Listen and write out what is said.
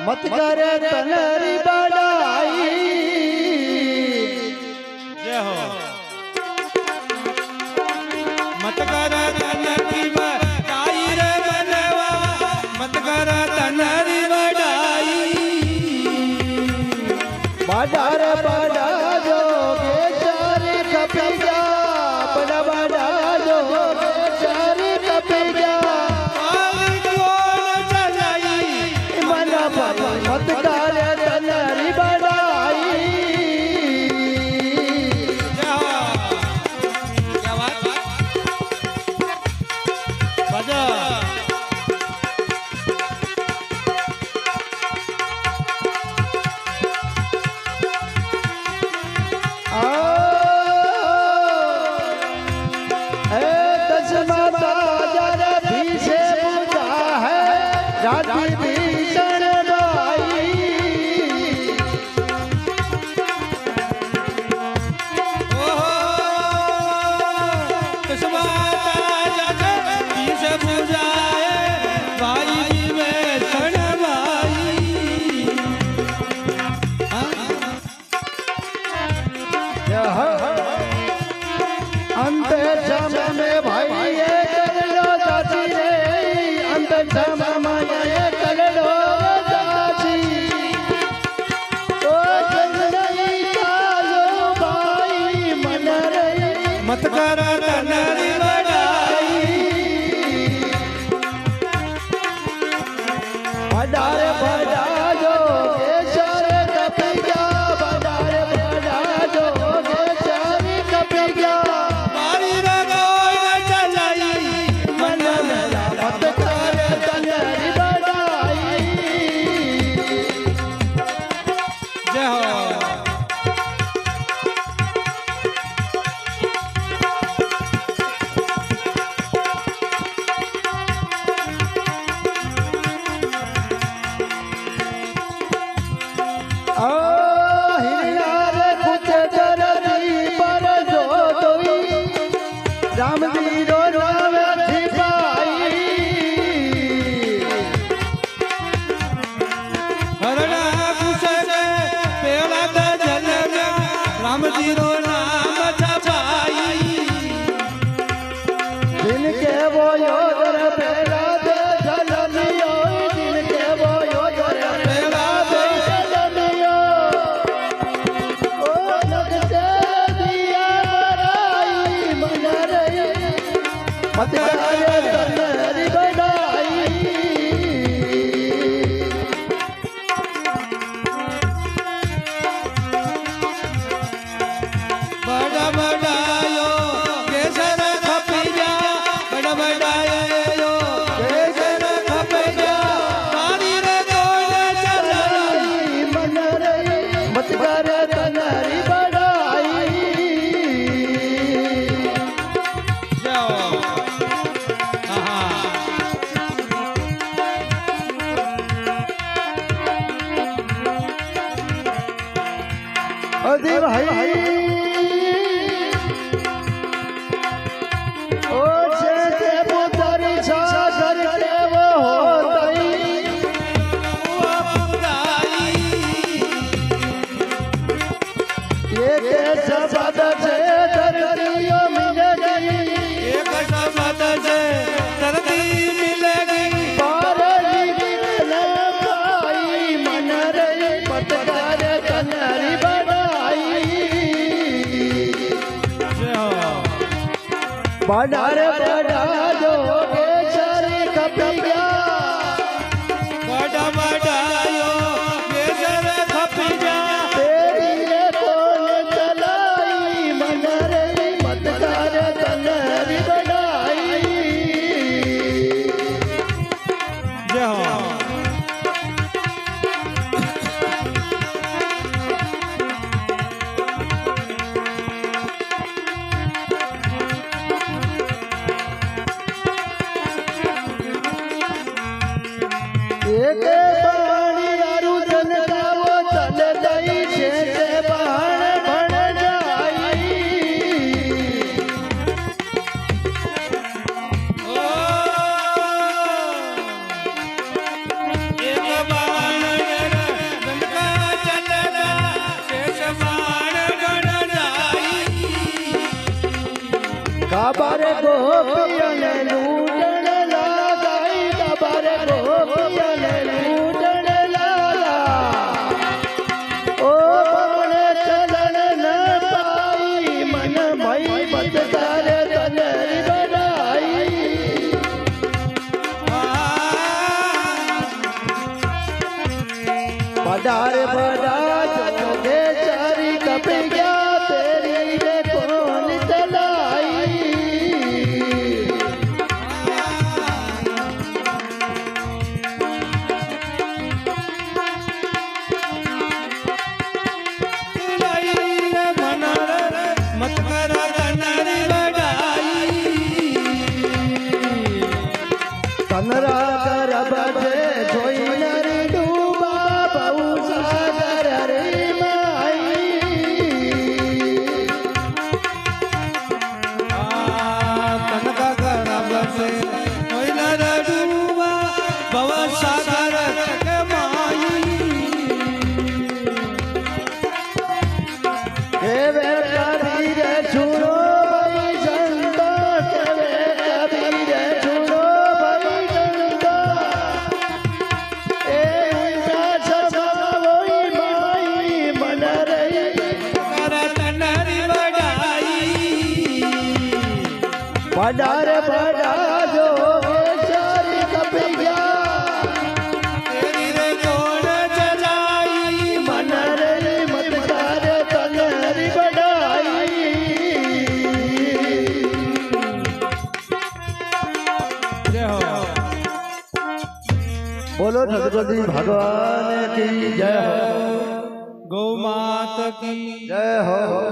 मत करे तनरी बड़ाई। जय हो। मत कर तनरी बड़ाई रे मनवा, मत कर तनरी बड़ाई। बड़ा रे बड़ा जो बेचारे कपी जा, बड़ा बड़ा जो बेचारे कपी जा। मत करे तनरी बड़ाई। क्या बात बजा। मत कर तनरी बड़ाई। बड़ा रे बड़ा जो बेचारे कपी जा, बड़ा रे बड़ा जो बेचारे कपी जा। मारी रे गोल चलाई मन मेरा। मत करे तनरी बड़ाई। जय हो। राम जी रो रोवे छिपाई। हरना कुशल पेड़ा का जल में राम जी रो नाम छपाई। दिन के वो योर पेड़ा दे जलनियो, दिन के वो योर पेड़ा दे जलनियो। ओ लगते दिया बड़ाई मन रे, मत करे तनरी बड़ाई। बड़ा बड़ायो केसर खपी जा, बड़ा बड़ायो केसर खपी जा। मारी रे गोल चलाई मन रे, मत करे तनरी बड़ाई। जाओ। अरे भाई ओ से पुत्र सागर के वो होतई। ये के शब्द से धरतियो मिलेगी, एक शब्द से धरती मिलेगी। पार निकल पाई मन रे, मत करे तनरी बड़ाई। बड़ा रे बड़ा जो बेचारे कपी जा, बड़ा बड़ायो केसर खपी जा। तेरी रे कौन चलाई मन रे, मत करे तनरी बड़ाई। जय हो। एक पानी दारू जन का वो चल गई, छे बाण भण जाई। બાબારે ગોપિયને લૂંટણ લાગાઈ બાબારે ગોપિયને લૂંટણ લાગા ઓ મને ચલણ ન પાઈ મન મય મત તારે તનરી બનાઈ પડારે પડા જોગે ચારી કપી ગયા તેરી રે કોણ ચલાઈ મત કરા તનરી બડાઈ તનરા કર બજે જોઈ નરી ડૂબા બહુ સાગર રે માઈ કનકા કરા બસે ઓઈલા રડુવા ભવ સાગર કે માઈ કેવે કબીર છુરો ભાઈ સંતા કેવે કબીર છુરો ભાઈ સંતા એ ઉઈતા છબા ઓઈ માઈ મન રહી કરા તનરી બડાઈ પડારે પડા જો ચારી કપી ગયા તેરી રે કોણ ચલાઈ મન રે મત તારે તનરી બડાઈ જય હો બોલો સદગુરુજી ભગવાન કી જય હો ગૌ માત કી જય હો